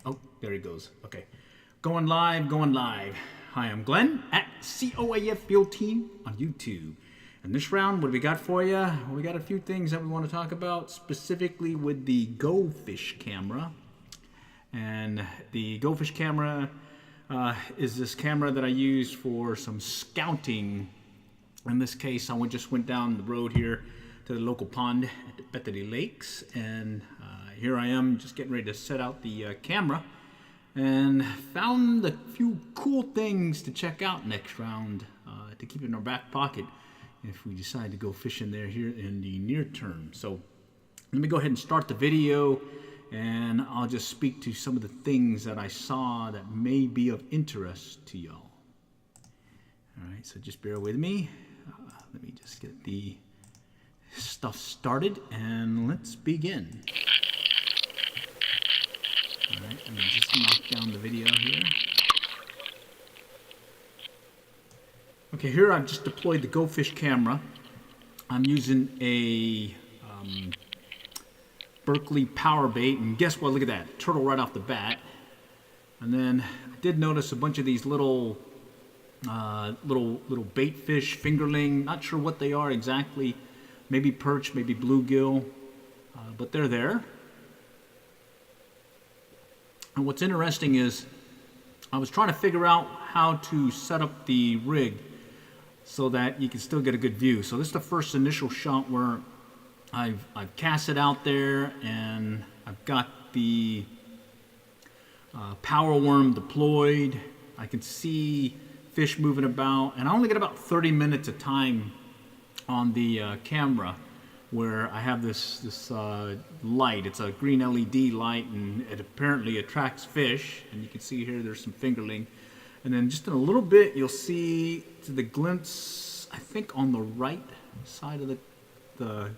Oh, there he goes. Okay. Going live, going live. Hi, I'm Glenn at COAF Field Team on YouTube. And this round, what do we got for you? Well, we got a few things that we want to talk about, specifically with the GoFish camera. And the GoFish camera is this camera that I use for some scouting. In this case, I just went down the road here to the local pond at Bethany Lakes, and here I am just getting ready to set out the camera, and found a few cool things to check out next round to keep in our back pocket if we decide to go fishing there here in the near term. So let me go ahead and start the video, and I'll just speak to some of the things that I saw that may be of interest to y'all. Alright, so just bear with me. Let me just get the stuff started and let's begin. Alright, let me just knock down the video here. Okay, here I've just deployed the GoFish camera. I'm using a Berkeley power bait, and guess what? Look at that, turtle right off the bat. And then I did notice a bunch of these little bait fish, fingerling, not sure what they are exactly, maybe perch, maybe bluegill, but they're there. And what's interesting is I was trying to figure out how to set up the rig so that you can still get a good view. So this is the first initial shot where I've cast it out there, and I've got the power worm deployed. I can see fish moving about, and I only get about 30 minutes of time on the camera, where I have this light. It's a green LED light, and it apparently attracts fish, and you can see here there's some fingerling. And then just in a little bit you'll see to the glimpse, I think on the right side of the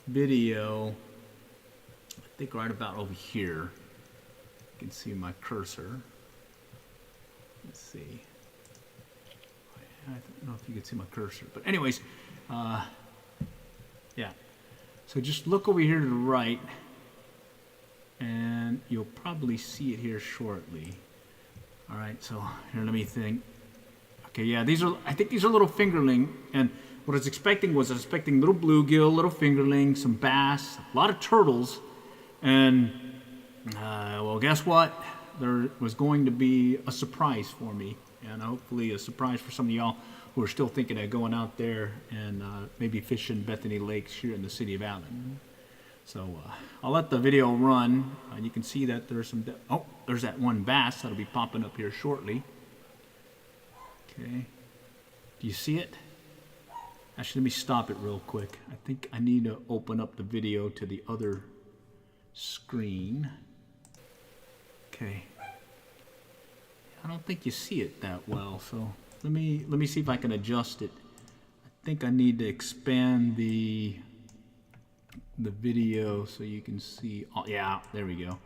video, I think right about over here, you can see my cursor. Let's see, I don't know if you can see my cursor, but anyways, yeah. So just look over here to the right, and you'll probably see it here shortly. All right, so here, let me think. Okay, yeah, I think these are little fingerling, and what I was expecting little bluegill, little fingerling, some bass, a lot of turtles, and well, guess what? There was going to be a surprise for me, and hopefully a surprise for some of y'all who are still thinking of going out there and maybe fishing Bethany Lakes here in the city of Allen. So I'll let the video run. You can see that there's some, oh, there's that one bass that'll be popping up here shortly. Okay, do you see it? Actually, let me stop it real quick. I think I need to open up the video to the other screen. Okay, I don't think you see it that well, so let me see if I can adjust it. I think I need to expand the video so you can see. Oh yeah, there we go.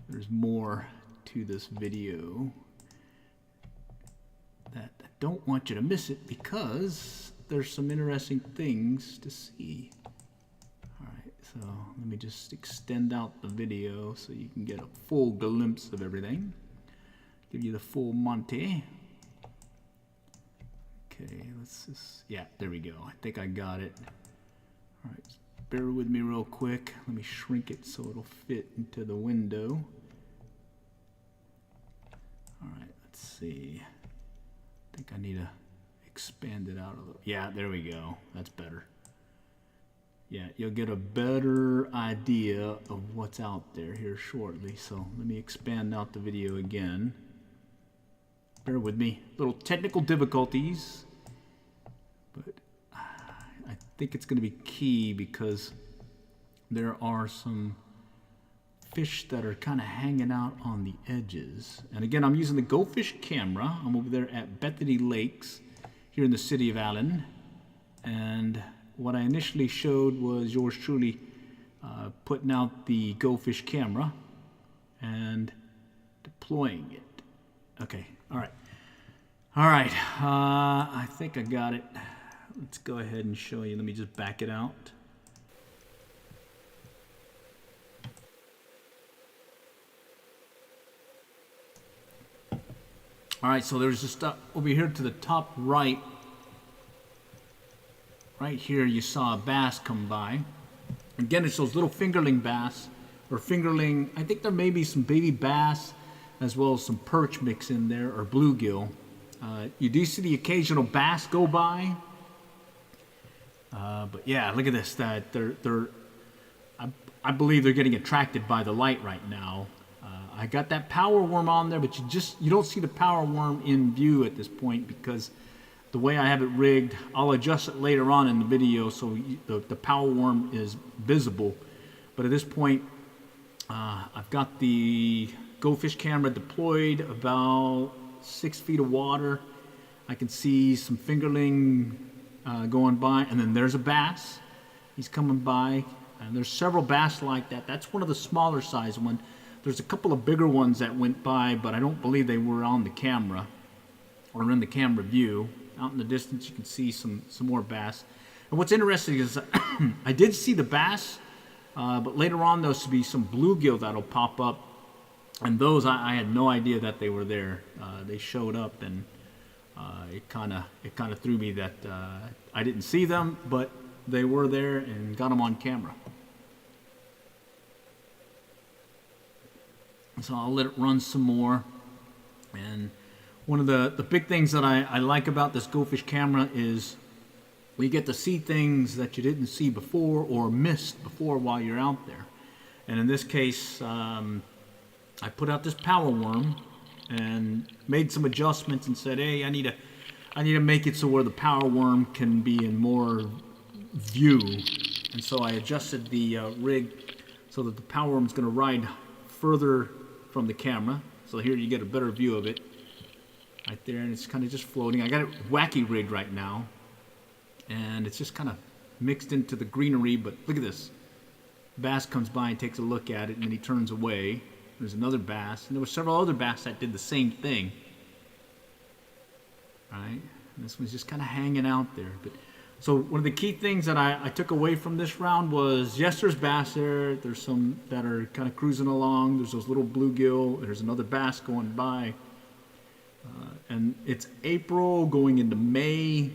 There's more to this video that I don't want you to miss it, because there's some interesting things to see. Alright, so let me just extend out the video so you can get a full glimpse of everything. Give you the full Monty. Okay, let's just, yeah, there we go. I think I got it. Alright, bear with me real quick. Let me shrink it so it'll fit into the window. Alright, let's see. I think I need to expand it out a little. Yeah, there we go. That's better. Yeah, you'll get a better idea of what's out there here shortly. So let me expand out the video again. Bear with me. Little technical difficulties, but I think it's going to be key because there are some fish that are kind of hanging out on the edges. And again, I'm using the GoFish camera. I'm over there at Bethany Lakes here in the city of Allen, and what I initially showed was yours truly putting out the GoFish camera and deploying it. Okay, all right. I think I got it. Let's go ahead and show you. Let me just back it out. All right, so there's just over here to the top right. Right here, you saw a bass come by. Again, it's those little fingerling bass, or fingerling. I think there may be some baby bass, as well as some perch mix in there, or bluegill. You do see the occasional bass go by. But yeah, look at this. That I believe they're getting attracted by the light right now. I got that power worm on there, but you don't see the power worm in view at this point because the way I have it rigged, I'll adjust it later on in the video so the power worm is visible. But at this point, I've got the GoFish camera deployed about 6 feet of water. I can see some fingerling going by, and then there's a bass. He's coming by, and there's several bass like that. That's one of the smaller size ones. There's a couple of bigger ones that went by, but I don't believe they were on the camera or in the camera view. Out in the distance, you can see some more bass. And what's interesting is I did see the bass, but later on there'll be some bluegill that'll pop up, and those I had no idea that they were there. They showed up, and it kind of threw me that I didn't see them, but they were there and got them on camera. So I'll let it run some more. And one of the big things that I like about this GoFish camera is we get to see things that you didn't see before or missed before while you're out there. And in this case, I put out this power worm and made some adjustments and said, hey, I need to make it so where the power worm can be in more view. And so I adjusted the rig so that the power worm is going to ride further from the camera. So here you get a better view of it right there, and it's kind of just floating. I got it wacky rigged right now, and it's just kind of mixed into the greenery. But look at this. Bass comes by and takes a look at it, and then he turns away. There's another bass, and there were several other bass that did the same thing. All right, and this one's just kind of hanging out there. But so one of the key things that I took away from this round was, yes, there's bass there. There's some that are kind of cruising along. There's those little bluegill. There's another bass going by. And it's April going into May.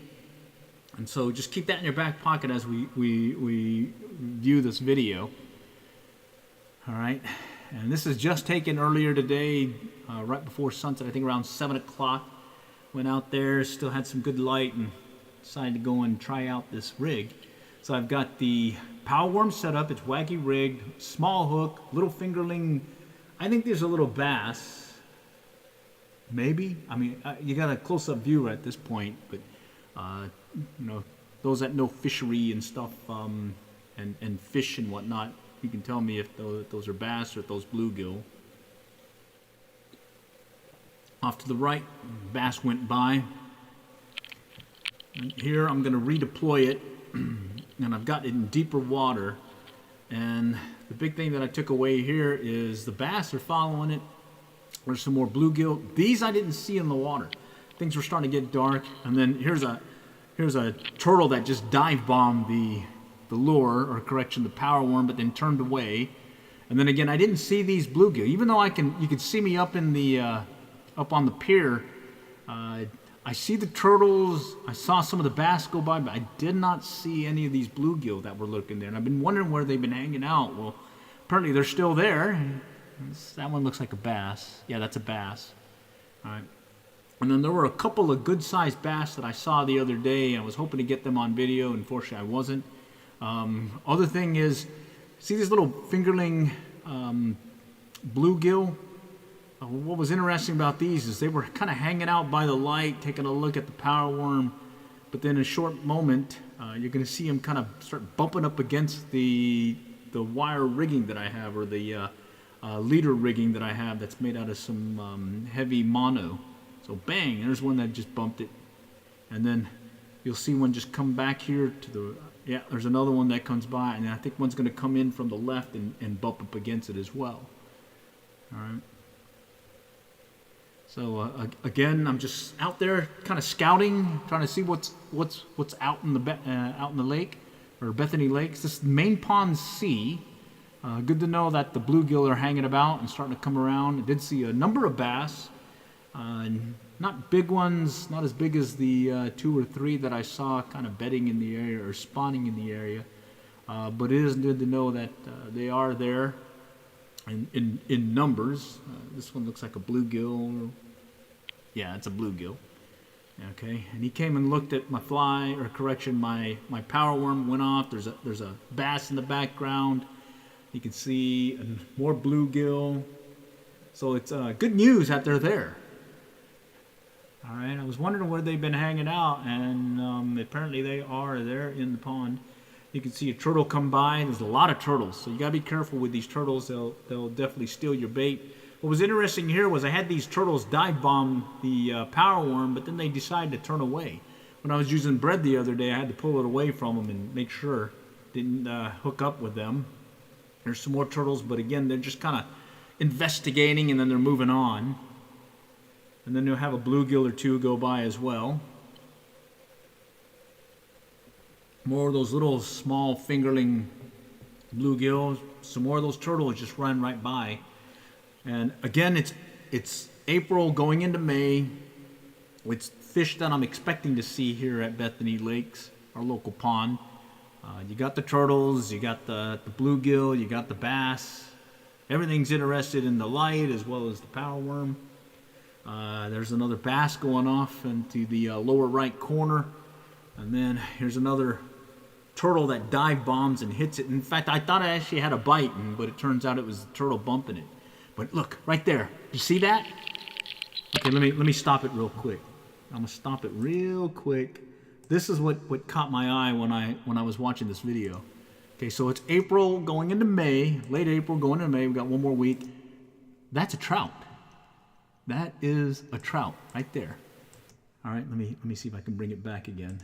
And so just keep that in your back pocket as we view this video. All right. And this is just taken earlier today, right before sunset, I think around 7 o'clock. Went out there, still had some good light, and decided to go and try out this rig. So I've got the power worm set up. It's wacky rigged, small hook, little fingerling. I think there's a little bass. Maybe. I mean, you got a close-up view at this point, but you know, those that know fishery and stuff, and fish and whatnot, you can tell me if those are bass or if those bluegill. Off to the right, bass went by. And here I'm going to redeploy it, and I've got it in deeper water. And the big thing that I took away here is the bass are following it. There's some more bluegill. These I didn't see in the water. Things were starting to get dark, and then here's a turtle that just dive bombed the lure, or correction, the power worm, but then turned away. And then again, I didn't see these bluegill, even though you could see me up in the up on the pier. I see the turtles. I saw some of the bass go by, but I did not see any of these bluegill that were lurking there. And I've been wondering where they've been hanging out. Well, apparently they're still there. That one looks like a bass. Yeah, that's a bass. All right. And then there were a couple of good-sized bass that I saw the other day, and I was hoping to get them on video. Unfortunately, I wasn't. Other thing is, see these little fingerling bluegill? What was interesting about these is they were kind of hanging out by the light, taking a look at the power worm, but then in a short moment, you're going to see them kind of start bumping up against the wire rigging that I have, or the leader rigging that I have that's made out of some heavy mono. So bang, there's one that just bumped it. And then you'll see one just come back here to the, yeah, there's another one that comes by, and I think one's going to come in from the left and bump up against it as well. All right. So again, I'm just out there kind of scouting, trying to see what's out in the lake, or Bethany Lakes. This main pond C. Good to know that the bluegill are hanging about and starting to come around. I did see a number of bass, and not big ones, not as big as the 2 or 3 that I saw kind of bedding in the area or spawning in the area. But it is good to know that they are there in numbers. This one looks like a bluegill. Yeah, it's a bluegill. Okay, and he came and looked at my fly, or correction, my power worm went off. There's a bass in the background. You can see more bluegill. So it's good news that they're there. All right, I was wondering where they've been hanging out, and apparently they are there in the pond. You can see a turtle come by. There's a lot of turtles, so you gotta be careful with these turtles. They'll definitely steal your bait. What was interesting here was I had these turtles dive bomb the power worm, but then they decided to turn away. When I was using bread the other day, I had to pull it away from them and make sure it didn't hook up with them. There's some more turtles, but again, they're just kind of investigating, and then they're moving on. And then you'll have a bluegill or 2 go by as well. More of those little small fingerling bluegills. Some more of those turtles just run right by. And again, it's April going into May. It's fish that I'm expecting to see here at Bethany Lakes, our local pond. You got the turtles, you got the bluegill, you got the bass. Everything's interested in the light as well as the power worm. There's another bass going off into the lower right corner. And then here's another turtle that dive bombs and hits it. In fact, I thought I actually had a bite, but it turns out it was the turtle bumping it. But look, right there. You see that? Okay, let me stop it real quick. I'm gonna stop it real quick. This is what caught my eye when I was watching this video. Okay, so it's April going into May, late April going into May. We got one more week. That's a trout. That is a trout right there. All right, let me see if I can bring it back again.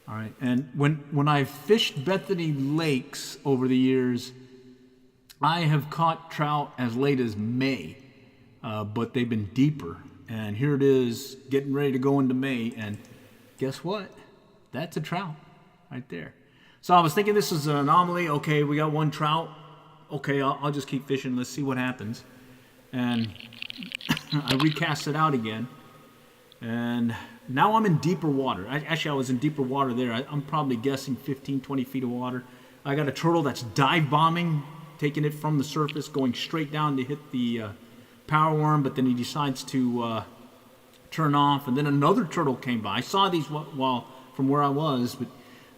All right, and when I fished Bethany Lakes over the years, I have caught trout as late as May, but they've been deeper. And here it is, getting ready to go into May, and guess what? That's a trout right there. So I was thinking this is an anomaly. Okay, we got one trout. Okay, I'll just keep fishing. Let's see what happens. And I recast it out again, and now I'm in deeper water. Actually, I was in deeper water there. I'm probably guessing 15, 20 feet of water. I got a turtle that's dive bombing, taking it from the surface, going straight down to hit the power worm, but then he decides to turn off, and then another turtle came by. I saw these while from where I was, but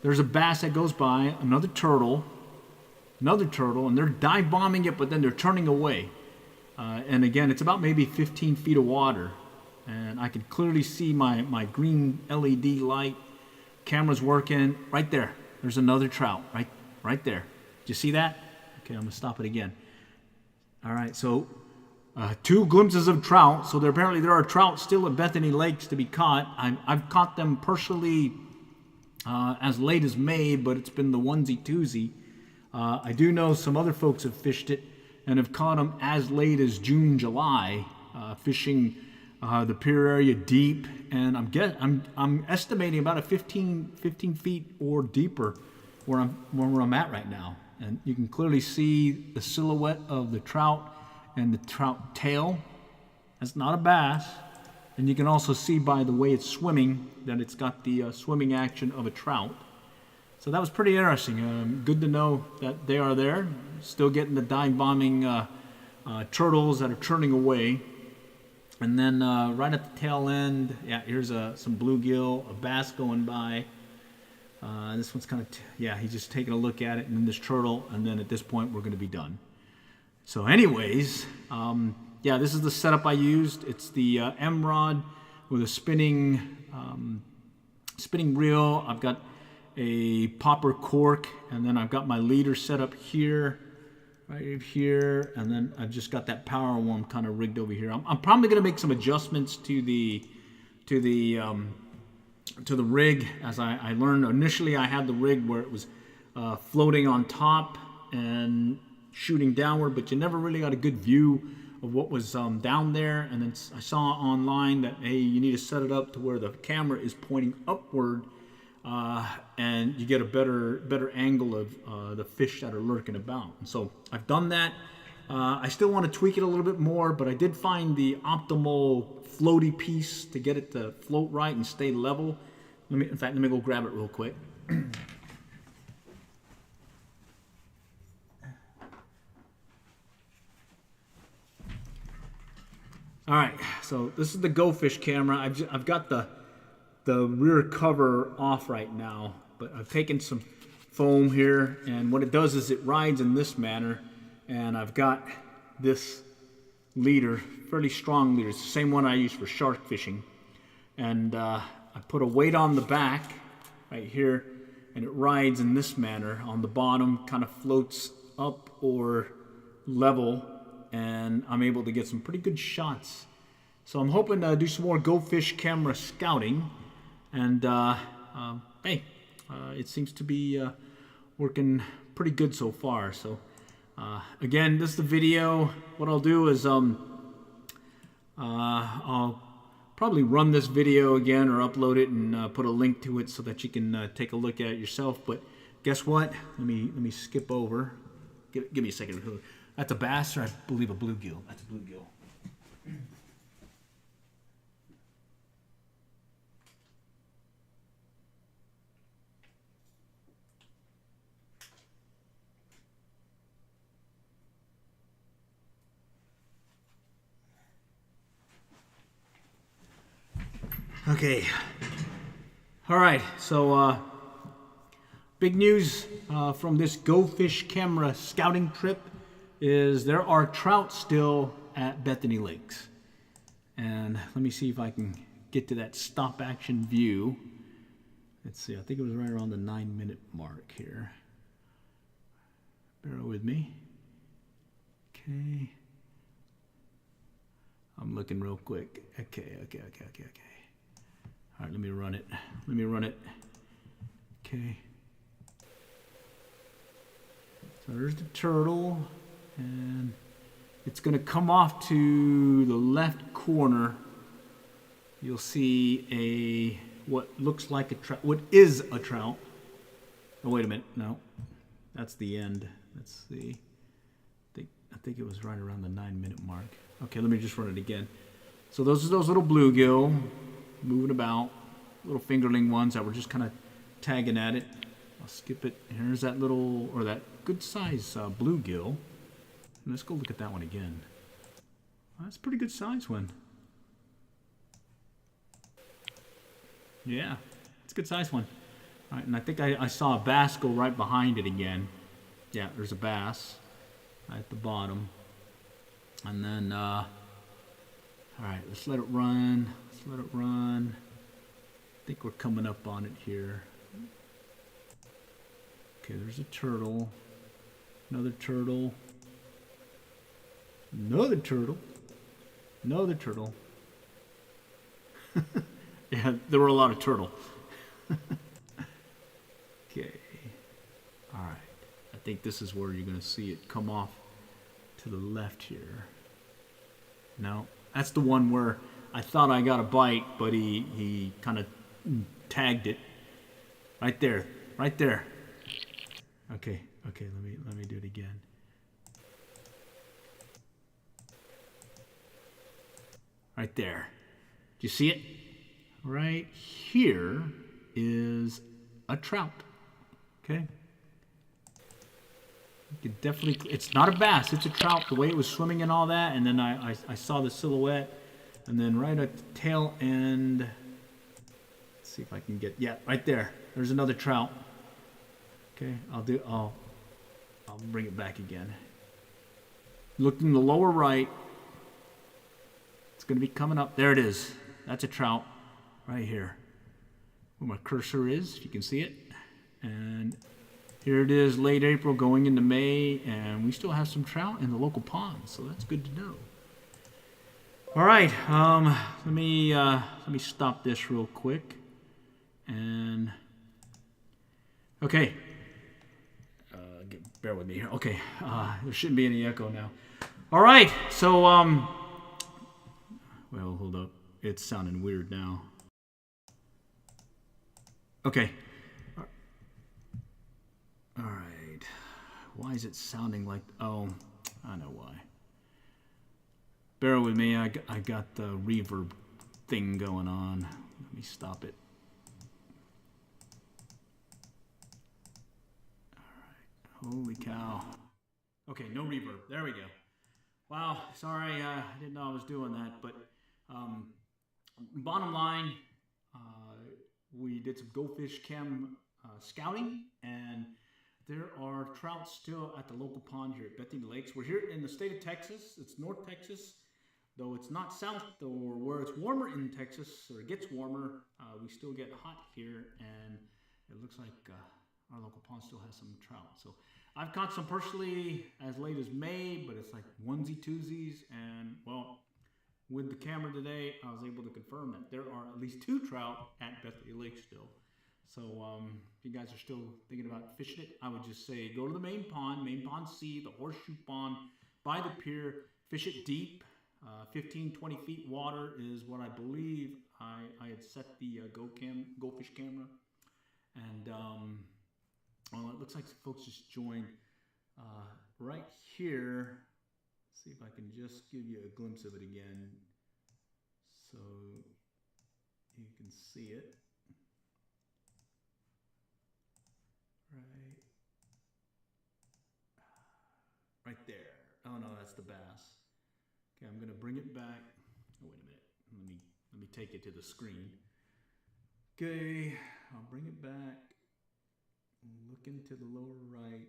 there's a bass that goes by, another turtle, and they're dive bombing it, but then they're turning away. And again, it's about maybe 15 feet of water, and I can clearly see my green LED light. Camera's working right there. There's another trout right there. Did you see that? Okay, I'm gonna stop it again. All right, so 2 glimpses of trout. So apparently there are trout still at Bethany Lakes to be caught. I've caught them personally as late as May, but it's been the onesie-twosie. I do know some other folks have fished it and have caught them as late as June, July, fishing the pier area deep. And I'm estimating about a 15 feet or deeper where I'm at right now. And you can clearly see the silhouette of the trout and the trout tail. That's not a bass. And you can also see by the way it's swimming that it's got the swimming action of a trout. So that was pretty interesting. Good to know that they are there. Still getting the dive bombing turtles that are turning away. And then right at the tail end, yeah, here's some bluegill, a bass going by. This one's kind of, he's just taking a look at it, and then this turtle, and then at this point we're going to be done. So anyways, this is the setup I used. It's the M-rod with a spinning reel. I've got a popper cork, and then I've got my leader set up here, right here, and then I've just got that power worm kind of rigged over here. I'm probably going to make some adjustments to the rig. As I learned initially, I had the rig where it was floating on top and shooting downward, but you never really got a good view of what was down there. And then I saw online that, hey, you need to set it up to where the camera is pointing upward, and you get a better angle of the fish that are lurking about. And so I've done that. I still want to tweak it a little bit more, but I did find the optimal floaty piece to get it to float right and stay level. In fact, let me go grab it real quick. All right, so this is the GoFish camera. I've got the rear cover off right now, but I've taken some foam here, and what it does is it rides in this manner, and I've got this leader, fairly strong leader. It's the same one I use for shark fishing, and I put a weight on the back right here, and it rides in this manner on the bottom, kind of floats up or level, and I'm able to get some pretty good shots. So I'm hoping to do some more GoFish camera scouting, and hey, it seems to be working pretty good so far. So again, this is the video. What I'll do is I'll probably run this video again or upload it and put a link to it so that you can take a look at it yourself. But guess what? Let me skip over. Give me a second. That's a bass, or I believe a bluegill. That's a bluegill. Okay. All right. So big news from this GoFish camera scouting trip is there are trout still at Bethany Lakes. And let me see if I can get to that stop action view. Let's see, I think it was right around the 9-minute mark here. Bear with me. Okay. I'm looking real quick. Okay. All right, let me run it. Okay. So there's the turtle, and it's going to come off to the left corner. You'll see what looks like a trout, what is a trout. Oh, wait a minute, no, that's the end. Let's see. I think it was right around the 9-minute mark. Okay, let me just run it again. So those are those little bluegill moving about, little fingerling ones that were just kind of tagging at it. I'll skip it. Here's that little, or that good size bluegill. Let's go look at that one again. That's a pretty good size one. Yeah, it's a good size one. All right, and I think I saw a bass go right behind it again. Yeah, there's a bass at the bottom. And then, all right, let's let it run. I think we're coming up on it here. Okay, there's a turtle. Another turtle. Another turtle. Yeah, there were a lot of turtle. Okay. All right. I think this is where you're going to see it come off to the left here. No, that's the one where I thought I got a bite, but he kind of tagged it. Right there. Okay, let me do it again. Right there. Do you see it? Right here is a trout. Okay? You can definitely, it's not a bass, it's a trout, the way it was swimming and all that, and then I saw the silhouette, and then right at the tail end, let's see if I can get, yeah, right there. There's another trout. Okay, I'll bring it back again. Look in the lower right. It's going to be coming up. There it is. That's a trout right here. Where my cursor is, if you can see it. And here it is, late April going into May, and we still have some trout in the local ponds, so that's good to know. All right, let me stop this real quick. And okay. Bear with me here. Okay, there shouldn't be any echo now. All right, so, well, hold up. It's sounding weird now. Okay. All right. Why is it sounding like, oh, I know why. Bear with me. I got the reverb thing going on. Let me stop it. All right. Holy cow. Okay, no reverb. There we go. Wow. Sorry, I didn't know I was doing that. But bottom line, we did some GoFish cam scouting, and there are trout still at the local pond here at Bethany Lakes. We're here in the state of Texas. It's North Texas, though it's not south or where it's warmer in Texas, or it gets warmer. We still get hot here, and it looks like our local pond still has some trout. So I've caught some personally as late as May, but it's like onesie twosies, and well, with the camera today, I was able to confirm that there are at least 2 trout at Bethany Lake still. So if you guys are still thinking about fishing it, I would just say go to the main pond C, the horseshoe pond, by the pier, fish it deep. 15, 20 feet water is what I believe I had set the GoFish camera. And well, it looks like folks just joined right here. Let's see if I can just give you a glimpse of it again so you can see it. Right there. Oh no, that's the bass. Okay, I'm gonna bring it back. Oh, wait a minute. Let me take it to the screen. Okay, I'll bring it back. Look into the lower right.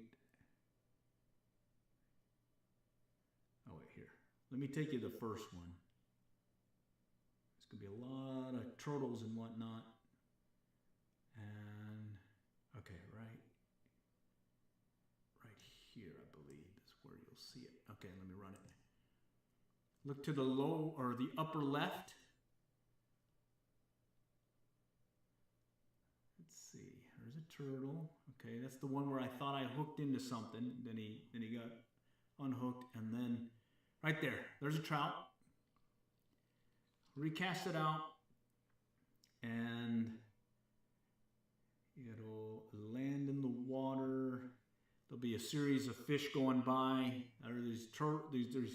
Oh wait, here. Let me take you to the first one. There's gonna be a lot of turtles and whatnot. And okay, right here, I believe, is where you'll see it. Okay, let me run it. Look to the low or the upper left. Let's see. There's a turtle. Okay, that's the one where I thought I hooked into something. Then he got unhooked, and then right there, there's a trout. Recast it out, and it'll land in the water. There'll be a series of fish going by. There's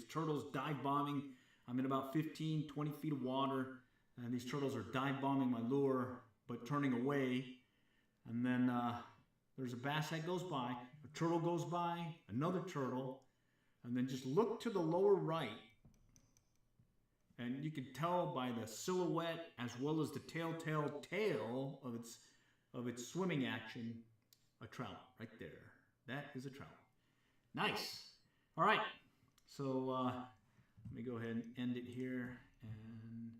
turtles dive bombing. I'm in about 15, 20 feet of water, and these turtles are dive bombing my lure, but turning away. And then there's a bass that goes by, a turtle goes by, another turtle, and then just look to the lower right, and you can tell by the silhouette as well as the telltale tail of its swimming action, a trout right there. That is a trout. Nice. All right. So let me go ahead and end it here. And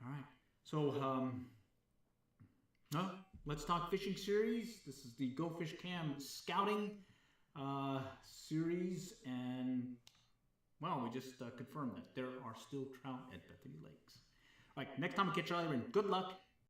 all right. So let's talk fishing series. This is the GoFish Cam scouting series, and well, we just confirmed that there are still trout at Bethany Lakes. All right. Next time we catch you later, and good luck.